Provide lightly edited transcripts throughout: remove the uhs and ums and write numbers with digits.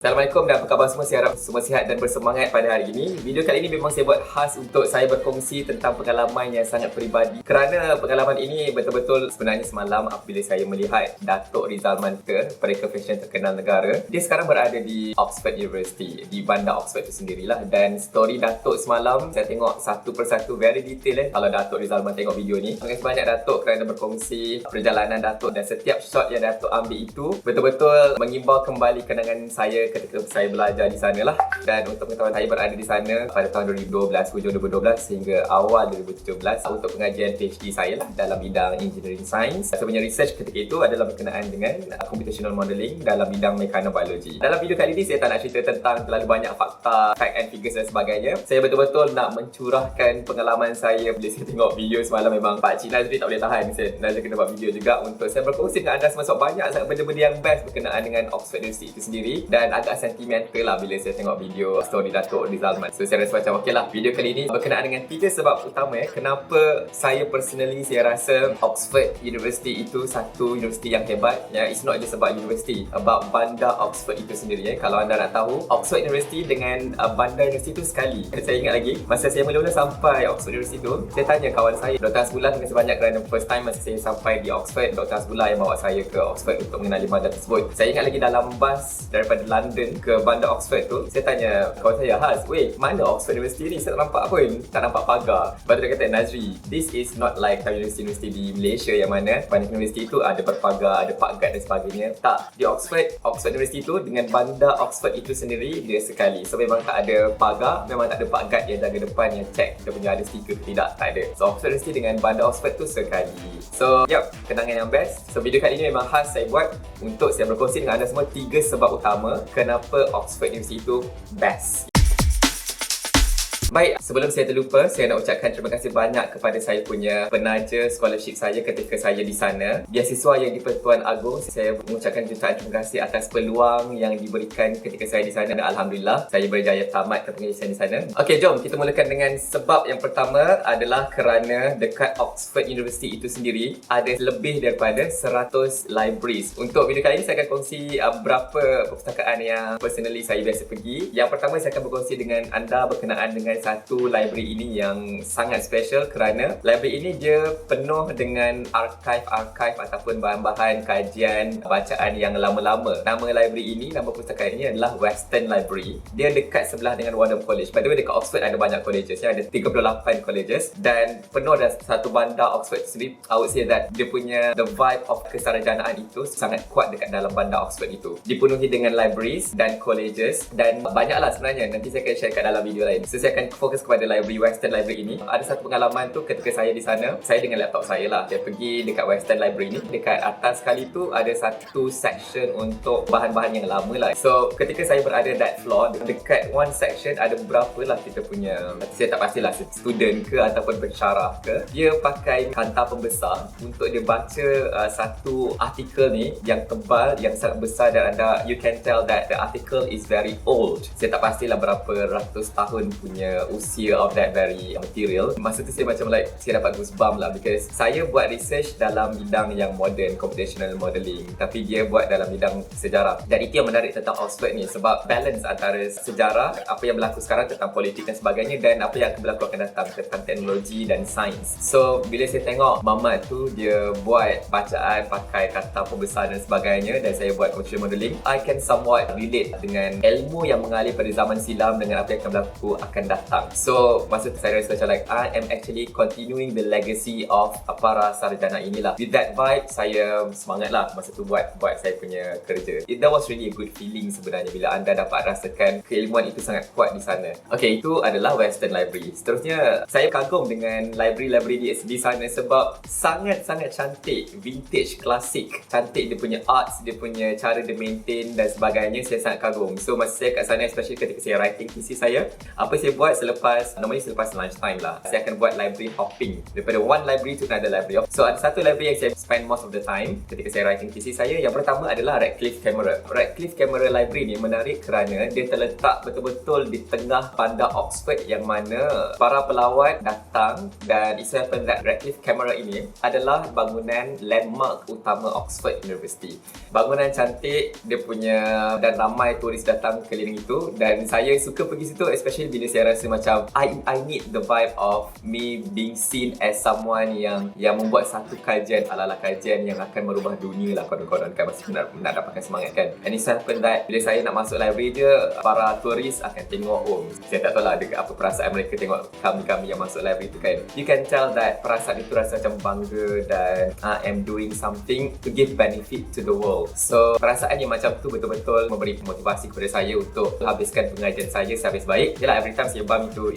Assalamualaikum dan apa khabar semua? Saya harap semua sihat dan bersemangat pada hari ini. Video kali ini memang saya buat khas untuk saya berkongsi tentang pengalaman yang sangat peribadi. Kerana pengalaman ini betul-betul sebenarnya semalam apabila saya melihat Datuk Rizal Manter, mereka fashion terkenal negara. Dia sekarang berada di Oxford University, di bandar Oxford itu sendirilah. Dan story Datuk semalam, saya tengok satu persatu very detail kalau Datuk Rizal Manter tengok video ni. Terima kasih banyak Datuk kerana berkongsi perjalanan Datuk dan setiap shot yang Datuk ambil itu betul-betul mengimbau kembali kenangan saya ketika saya belajar di sana lah. Dan untuk pengetahuan, saya berada di sana pada tahun 2012, hujung 2012 sehingga awal 2017 untuk pengajian PhD saya lah dalam bidang engineering science. Saya punya research ketika itu adalah berkenaan dengan computational modelling dalam bidang mechanobiology. Dalam video kali ini saya tak nak cerita tentang terlalu banyak fakta, fact and figures dan sebagainya. Saya betul-betul nak mencurahkan pengalaman saya bila saya tengok video semalam. Memang Pak Cik Nazri tak boleh tahan, Nazri kena buat video juga untuk saya berkongsi dengan anda semua sebab banyak sangat benda-benda yang best berkenaan dengan Oxford University itu sendiri. Dan agak sentimental lah bila saya tengok video story Datuk Rizal Manter. So saya rasa macam okey lah, video kali ini berkenaan dengan 3 sebab utama kenapa saya personally saya rasa Oxford University itu satu universiti yang hebat. It's not just about university, about bandar Oxford itu sendiri. Kalau anda nak tahu, Oxford University dengan bandar universiti itu sekali. Saya ingat lagi masa saya mula-mula sampai Oxford University itu, saya tanya kawan saya, Dr. Hasbullah. Terima kasih banyak kerana first time masa saya sampai di Oxford, Dr. Hasbullah yang bawa saya ke Oxford untuk mengenali bandar tersebut. Saya ingat lagi dalam bas daripada London ke bandar Oxford tu, saya tanya kawan saya, Has, weh, mana Oxford University ni? Saya tak nampak pun, tak nampak pagar. Lepas tu dia kata, Nazri, this is not like universiti-universiti di Malaysia yang mana banyak universiti tu ada berpagar, ada pagat dan sebagainya. Tak, di Oxford University tu dengan bandar Oxford itu sendiri dia sekali. So memang tak ada pagar, memang tak ada pagat yang jaga depan yang check kita punya ada stiker ke tidak, tak ada. So Oxford University dengan bandar Oxford tu sekali. So kenangan yang best. So video kali ini memang khas saya buat untuk saya berkongsi dengan anda semua 3 sebab utama kenapa Oxford University itu best. Baik, sebelum saya terlupa, saya nak ucapkan terima kasih banyak kepada saya punya penaja scholarship saya ketika saya di sana. Beasiswa yang di-Pertuan Agong, saya mengucapkan jutaan terima kasih atas peluang yang diberikan ketika saya di sana. Dan Alhamdulillah, saya berjaya tamat pengajian di sana. Okey, jom kita mulakan dengan sebab yang pertama adalah kerana dekat Oxford University itu sendiri ada lebih daripada 100 libraries. Untuk video kali ini saya akan kongsi berapa perpustakaan yang personally saya biasa pergi. Yang pertama saya akan berkongsi dengan anda berkenaan dengan satu library ini yang sangat special kerana library ini dia penuh dengan archive ataupun bahan-bahan kajian bacaan yang lama-lama. Nama library ini, nama perpustakaan ini adalah Western Library. Dia dekat sebelah dengan Wadham College. By the way, dekat Oxford ada banyak colleges, ada 38 colleges dan penuh dan satu bandar Oxford sendiri. I would say that dia punya the vibe of kesarjanaan itu sangat kuat dekat dalam bandar Oxford itu. Dipenuhi dengan libraries dan colleges dan banyaklah sebenarnya. Nanti saya akan share kat dalam video lain. So saya akan fokus kepada library Western Library ini. Ada satu pengalaman tu ketika saya di sana, saya dengan laptop saya lah. Saya pergi dekat Western Library ni. Dekat atas sekali tu ada satu section untuk bahan-bahan yang lama lah. So ketika saya berada that floor, dekat one section ada beberapa lah kita punya, saya tak pastilah student ke ataupun pensyarah ke, dia pakai hantar pembesar untuk dia baca satu artikel ni yang tebal, yang sangat besar dan you can tell that the article is very old. Saya tak pastilah berapa ratus tahun punya usia of that very material. Masa tu saya macam like saya dapat goosebump lah because saya buat research dalam bidang yang modern, computational modelling, tapi dia buat dalam bidang sejarah. Dan itu yang menarik tentang Oxford ni sebab balance antara sejarah, apa yang berlaku sekarang tentang politik dan sebagainya, dan apa yang akan berlaku akan datang tentang teknologi dan sains. So bila saya tengok Mamat tu dia buat bacaan pakai kata pembesar dan sebagainya dan saya buat computational modelling, I can somewhat relate dengan ilmu yang mengalir pada zaman silam dengan apa yang akan berlaku akan datang. So masa tu saya rasa macam like I am actually continuing the legacy of para sarjana inilah. With that vibe, saya semangat lah masa tu buat saya punya kerja. That was really a good feeling sebenarnya bila anda dapat rasakan keilmuan itu sangat kuat di sana. Okay, itu adalah Western Library. Seterusnya, saya kagum dengan library di sana sebab sangat-sangat cantik, vintage, klasik. Cantik dia punya arts, dia punya cara dia maintain dan sebagainya, saya sangat kagum. So masa saya kat sana, especially ketika saya writing thesis saya, apa saya buat, buat normally selepas lunch time lah. Saya akan buat library hopping daripada one library to another library. So ada satu library yang saya spend most of the time ketika saya writing thesis saya. Yang pertama adalah Radcliffe Camera. Radcliffe Camera Library ni menarik kerana dia terletak betul-betul di tengah bandar Oxford, yang mana para pelawat datang, dan it happens that Radcliffe Camera ini adalah bangunan landmark utama Oxford University. Bangunan cantik dia punya, dan ramai turis datang keliling itu, dan saya suka pergi situ especially bila saya rasa macam I need the vibe of me being seen as someone yang membuat satu kajian ala-ala kajian yang akan merubah dunia lah. Konon-konon kan masih nak dapatkan semangat kan. And it happen that bila saya nak masuk library dia, para turis akan tengok, saya tak tahu lah apa perasaan mereka tengok kami yang masuk library tu kan. You can tell that perasaan itu rasa macam bangga dan I am doing something to give benefit to the world. So perasaan yang macam tu betul-betul memberi motivasi kepada saya untuk habiskan pengajian saya sehabis baik. Yalah, every time saya bump into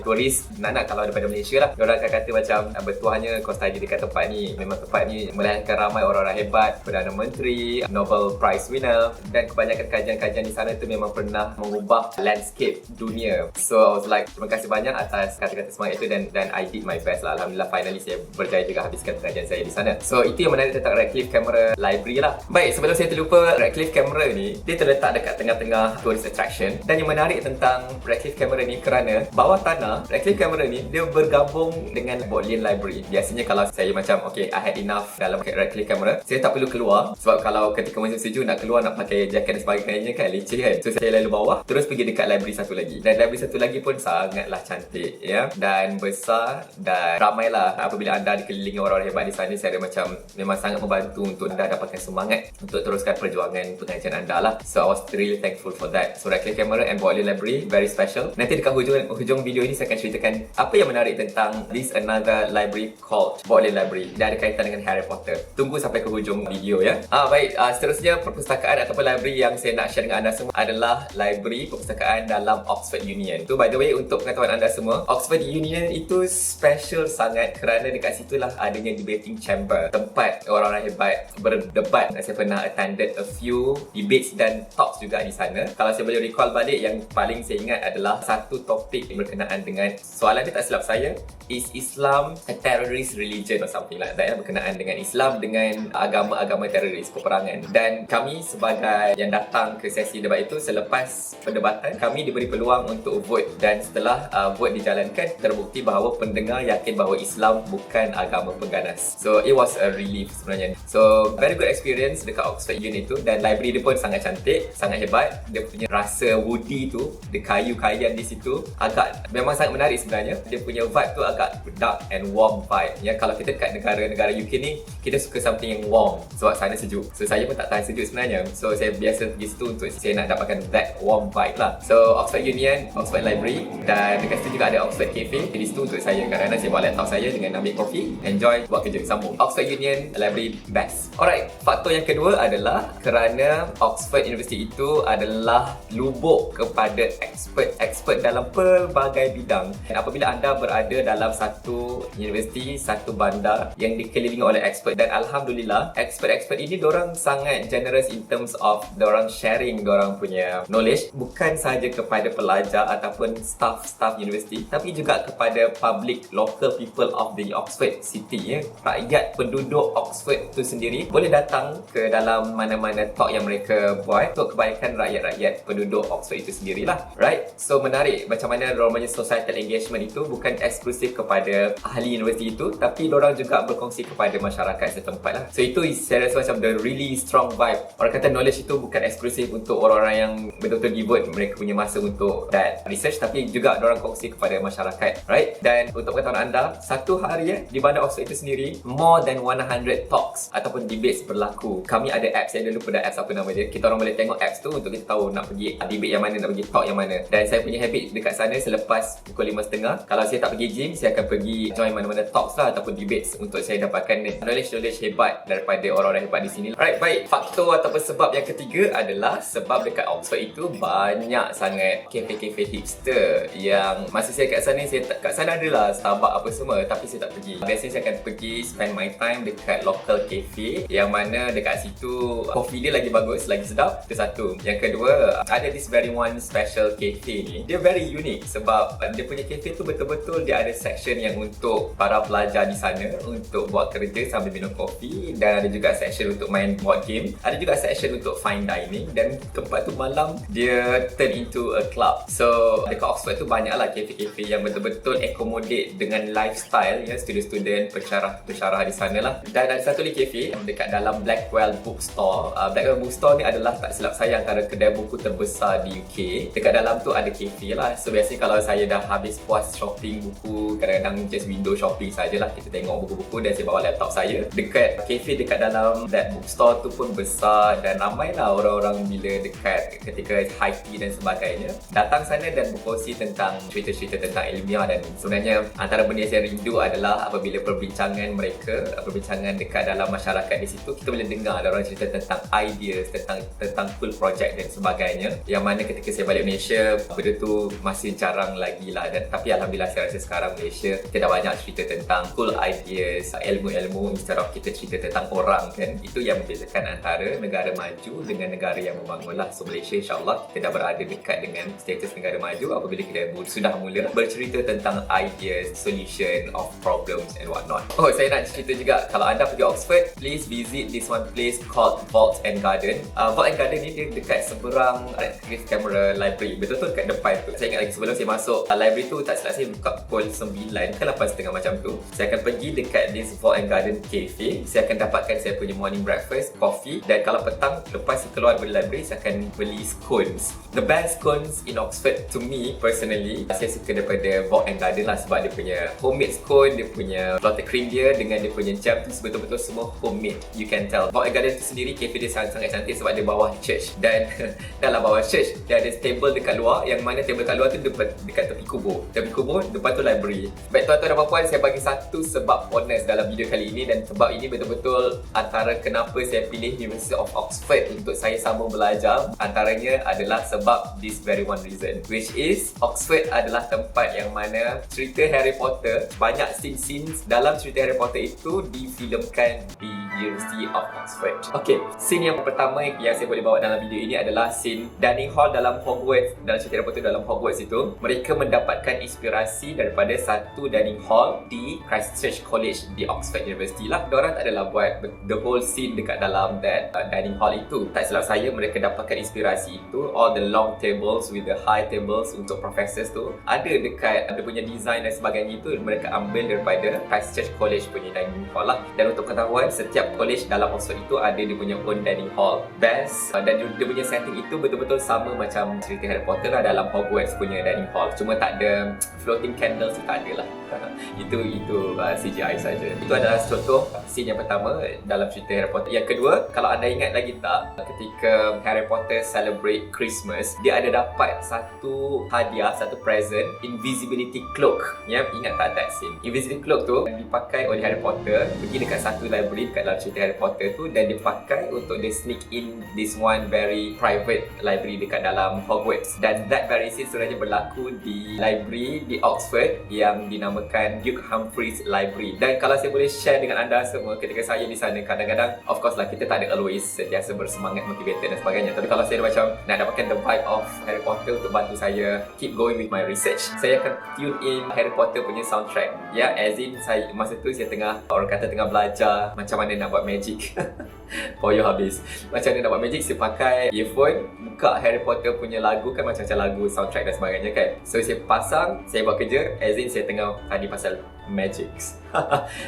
turis, nak kalau daripada Malaysia lah, diorang akan kata macam bertuahnya kau study dekat tempat ni, memang tempat ni melahirkan ramai orang-orang hebat, Perdana Menteri, Nobel Prize winner, dan kebanyakan kajian-kajian di sana tu memang pernah mengubah landscape dunia. So I was like, terima kasih banyak atas kata-kata semangat itu, dan I did my best lah. Alhamdulillah finally saya berjaya juga habiskan pengajian saya di sana. So itu yang menarik tentang Radcliffe Camera Library lah. Baik, sebelum saya terlupa, Radcliffe Camera ni dia terletak dekat tengah-tengah tourist attraction, dan yang menarik tentang Radcliffe Camera ni kerana bawah tanah Radcliffe Camera ni dia bergabung dengan Bodleian Library. Biasanya kalau saya macam okay, I had enough dalam Radcliffe Camera, saya tak perlu keluar, sebab kalau ketika musim sejuk nak keluar nak pakai jaket dan sebagainya kan leceh kan. So saya lalu bawah terus pergi dekat library satu lagi, dan library satu lagi pun sangatlah cantik ya, dan besar, dan ramailah. Apabila anda dikelilingi orang-orang hebat di sana, saya ada macam memang sangat membantu untuk anda dapatkan semangat untuk teruskan perjuangan pengajian anda lah. So I was really thankful for that. So Radcliffe Camera and Bodleian Library very special. Nanti dekat hujung video ini saya akan ceritakan apa yang menarik tentang this another library called Bodleian Library, dan ada kaitan dengan Harry Potter. Tunggu sampai ke hujung video ya. Baik, seterusnya perpustakaan ataupun library yang saya nak share dengan anda semua adalah library perpustakaan dalam Oxford Union. Tu by the way, untuk pengetahuan anda semua, Oxford Union itu special sangat kerana dekat situlah adanya debating chamber, tempat orang-orang hebat berdebat. Saya pernah attended a few debates dan talks juga di sana. Kalau saya boleh recall balik, yang paling saya ingat adalah satu topik yang berkenaan dengan, soalan dia tak silap saya, is Islam a terrorist religion or something like that, berkenaan dengan Islam dengan agama-agama teroris, peperangan. Dan kami sebagai yang datang ke sesi debat itu, selepas perdebatan kami diberi peluang untuk vote, dan setelah vote dijalankan, terbukti bahawa pendengar yakin bahawa Islam bukan agama pengganas. So it was a relief sebenarnya. So very good experience dekat Oxford Union itu, dan library dia pun sangat cantik, sangat hebat. Dia punya rasa woody tu, dia kayu-kayan di situ, memang sangat menarik sebenarnya. Dia punya vibe tu agak dark and warm vibe. Ya, kalau kita dekat negara-negara UK ni, kita suka something yang warm sebab sana sejuk. So saya pun tak tahan sejuk sebenarnya. So saya biasa pergi situ untuk saya nak dapatkan that warm vibe lah. So Oxford Union, Oxford Library, dan dekat situ juga ada Oxford Cafe. Di situ untuk saya kadang-kadang saya bawa laptop saya dengan ambil kopi, enjoy buat kerja, sambung. Oxford Union Library best. Alright, faktor yang kedua adalah kerana Oxford University itu adalah lubuk kepada expert dalam pelbagai bidang. Dan apabila anda berada dalam satu universiti, satu bandar yang dikelilingi oleh expert, dan alhamdulillah expert ini diorang sangat generous in terms of diorang sharing diorang punya knowledge, bukan sahaja kepada pelajar ataupun staff universiti, tapi juga kepada public, local people of the Oxford City ya. Rakyat penduduk Oxford tu sendiri boleh datang ke dalam mana-mana talk yang mereka buat untuk kebaikan rakyat-rakyat penduduk Oxford itu sendirilah, right? So menarik macam mana diorang punya societal engagement itu bukan eksklusif kepada ahli universiti itu, tapi diorang juga berkongsi kepada masyarakat setempat lah. So itu saya rasa macam the really strong vibe. Orang kata knowledge itu bukan eksklusif untuk orang-orang yang betul-betul devote mereka punya masa untuk that research, tapi juga diorang kongsi kepada masyarakat, right? Dan untuk pengetahuan anda, satu hari di bandar Oxford itu sendiri, more than 100 talks ataupun debates berlaku. Kami ada apps, saya dulu pada apps apa nama dia, kita orang boleh tengok apps tu untuk kita tahu nak pergi debate yang mana, nak pergi talk yang mana. Dan saya punya habit dekat sana selepas pukul 5.30, kalau saya tak pergi gym, saya akan pergi join mana-mana talks lah ataupun debates untuk saya dapatkan knowledge hebat daripada orang-orang hebat di sini. Alright, baik. Faktor ataupun sebab yang ketiga adalah sebab dekat Oxford itu banyak sangat kafe-kafe hipster yang masa saya kat sana, kat sana adalah Starbucks apa semua, tapi saya tak pergi. Biasanya saya akan pergi spend my time dekat local cafe yang mana dekat situ kopi dia lagi bagus, lagi sedap. Itu satu. Yang kedua, ada this very one special cafe ni. Dia very unik sebab dia punya kafe tu betul-betul dia ada section yang untuk para pelajar di sana untuk buat kerja sambil minum kopi, dan ada juga section untuk main board game, ada juga section untuk fine dining, dan tempat tu malam dia turn into a club. So dekat Oxford tu banyaklah kafe-kafe yang betul-betul accommodate dengan lifestyle ya student-student pensyarah di sana lah. Dan ada satu lagi kafe dekat dalam Blackwell Bookstore. Blackwell Bookstore ni adalah tak silap saya antara kedai buku terbesar di UK. Dekat dalam tu ada kafe lah. So biasanya kalau saya dah habis puas shopping buku, kadang-kadang just window shopping sajalah, kita tengok buku-buku dan saya bawa laptop saya. Dekat kafe dekat dalam that bookstore tu pun besar dan ramailah orang-orang bila dekat ketika high tea dan sebagainya datang sana dan berkongsi tentang cerita-cerita tentang ilmiah. Dan sebenarnya antara benda yang saya rindu adalah apabila perbincangan mereka, perbincangan dekat dalam masyarakat di situ, kita boleh dengar ada orang cerita tentang ideas, tentang cool project dan sebagainya, yang mana ketika saya balik Malaysia benda tu masih jarang lagi lah. Dan tapi alhamdulillah saya rasa sekarang Malaysia kita dah banyak cerita tentang cool ideas, ilmu-ilmu, instead of kita cerita tentang orang kan. Itu yang membezakan antara negara maju dengan negara yang membangun lah. So Malaysia insyaAllah kita dah berada dekat dengan status negara maju apabila kita sudah mula bercerita tentang ideas, solution of problems and whatnot. Oh, saya nak cerita juga, kalau anda pergi Oxford, please visit this one place called Vault and Garden. Vault and Garden ni dia dekat seberang Radcliffe Camera Library, betul-betul dekat depan tu. Saya ingat lagi sebelum saya masuk library tu, tak silap saya buka pukul 9 ke 8.30 macam tu. Saya akan pergi dekat this Vault and Garden Cafe. Saya akan dapatkan saya punya morning breakfast, coffee, dan kalau petang lepas keluar dari library saya akan beli scones. The best scones in Oxford to me personally, saya suka daripada Vault and Garden lah, sebab dia punya homemade scone, dia punya clotted cream dia dengan dia punya jam tu betul-betul semua homemade. You can tell. Vault and Garden tu sendiri cafe dia sangat-sangat cantik sebab dia bawah church, dan dalam bawah church dia ada table dekat luar, yang mana table dekat luar tu dekat tepi kubur. Tepi kubur depan tu library. Baik tuan-tuan dan puan-puan, saya bagi satu sebab bonus dalam video kali ini, dan sebab ini betul-betul antara kenapa saya pilih University of Oxford untuk saya sambung belajar, antaranya adalah sebab this very one reason, which is Oxford adalah tempat yang mana cerita Harry Potter, banyak scene-scenes dalam cerita Harry Potter itu difilmkan di University of Oxford. Okay, scene yang pertama yang saya boleh bawa dalam video ini adalah scene dining hall dalam Hogwarts. Dalam cerita Harry Potter dalam Hogwarts itu, mereka mendapatkan inspirasi daripada satu dining hall di Christ Church College di Oxford University lah. Diorang tak adalah buat the whole scene dekat dalam that dining hall itu. Tak silap saya, mereka dapatkan inspirasi itu, all the long tables with the high tables untuk professors tu ada dekat dia punya design dan sebagainya, itu mereka ambil daripada Christ Church College punya dining hall lah. Dan untuk ketahuan, setiap college dalam Oxford itu ada dia punya own dining hall best, dan dia punya setting itu betul-betul sama macam cerita Harry Potter lah dalam Hogwarts punya dining hall, cuma tak ada floating candles, tak ada lah. itu CGI saja. Itu adalah contoh scene yang pertama dalam cerita Harry Potter. Yang kedua, kalau anda ingat lagi tak, ketika Harry Potter celebrate Christmas, dia ada dapat satu hadiah, satu present, invisibility cloak. Ya, ingat tak that scene? Invisibility cloak tu dipakai oleh Harry Potter pergi dekat satu library dekat dalam cerita Harry Potter tu, dan dipakai untuk dia sneak in this one very private library dekat dalam Hogwarts. Dan that very scene sebenarnya berlaku di library di Oxford yang dinamakan Duke Humphreys Library. Dan kalau saya boleh share dengan anda semua, ketika saya di sana, kadang-kadang of course lah kita tak ada always sentiasa bersemangat, motivated dan sebagainya, tapi kalau saya macam nak dapatkan the vibe of Harry Potter untuk bantu saya keep going with my research, saya akan tune in Harry Potter punya soundtrack. Ya, as in saya masa tu saya tengah, orang kata tengah belajar macam mana nak buat magic. Poyo habis. Macam mana nak buat magic, saya pakai earphone, buka Harry Potter punya lagu kan, macam-macam lagu, soundtrack dan sebagainya kan. So saya pasang, saya buat kerja, as in saya tengah tadi pasal magics.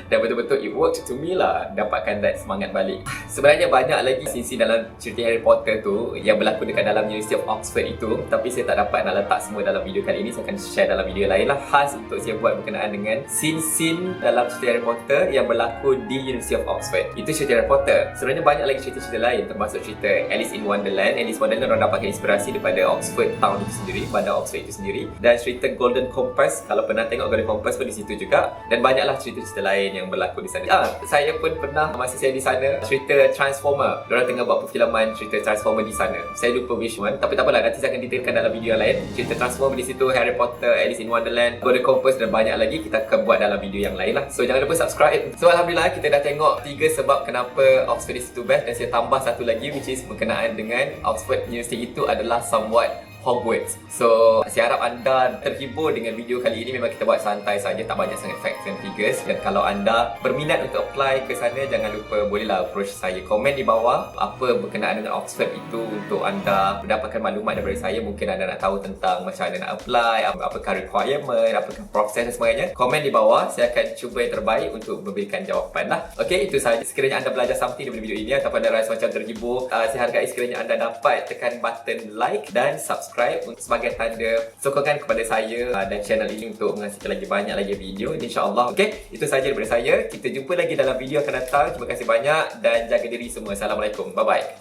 Dan betul-betul it worked to me lah, dapatkan that semangat balik. Sebenarnya banyak lagi scene dalam cerita Harry Potter tu yang berlaku dekat dalam University of Oxford itu, tapi saya tak dapat nak letak semua dalam video kali ini. Saya akan share dalam video lain lah, khas untuk saya buat berkenaan dengan scene-scene dalam cerita Harry Potter yang berlaku di University of Oxford. Itu cerita Harry Potter. Sebenarnya banyak lagi cerita-cerita lain, termasuk cerita Alice in Wonderland. Alice in Wonderland orang dapatkan inspirasi daripada Oxford Town itu sendiri, bandar Oxford itu sendiri. Dan cerita Golden Compass, kalau pernah tengok Golden Compass pun di situ juga. Dan banyaklah cerita-cerita lain yang berlaku di sana. Saya pun pernah masa saya di sana, cerita Transformer. Diorang tengah buat perfilman cerita Transformer di sana. Saya lupa which one, tapi tak apalah, nanti saya akan detailkan dalam video yang lain. Cerita Transformer di situ, Harry Potter, Alice in Wonderland, Golden Compass dan banyak lagi kita akan buat dalam video yang lain lah. So jangan lupa subscribe. So alhamdulillah kita dah tengok 3 sebab kenapa Oxford is too best, dan saya tambah satu lagi which is berkenaan dengan Oxford University itu adalah somewhat Hogwarts. So, saya harap anda terhibur dengan video kali ini. Memang kita buat santai saja, tak banyak sangat facts and figures. Dan kalau anda berminat untuk apply ke sana, jangan lupa bolehlah approach saya. Komen di bawah apa berkenaan dengan Oxford itu untuk anda mendapatkan maklumat daripada saya. Mungkin anda nak tahu tentang macam mana nak apply, apakah requirement, apakah proses dan sebagainya. Komen di bawah, saya akan cuba yang terbaik untuk memberikan jawapan lah. Okey, itu sahaja. Sekiranya anda belajar something daripada video ini ataupun anda rasa macam terhibur, saya hargai sekiranya anda dapat tekan button like dan subscribe sebagai tanda sokongan kepada saya dan channel ini untuk menghasilkan lagi banyak lagi video, insya-Allah. Okey, itu sahaja daripada saya. Kita jumpa lagi dalam video akan datang. Terima kasih banyak dan jaga diri semua. Assalamualaikum. Bye bye.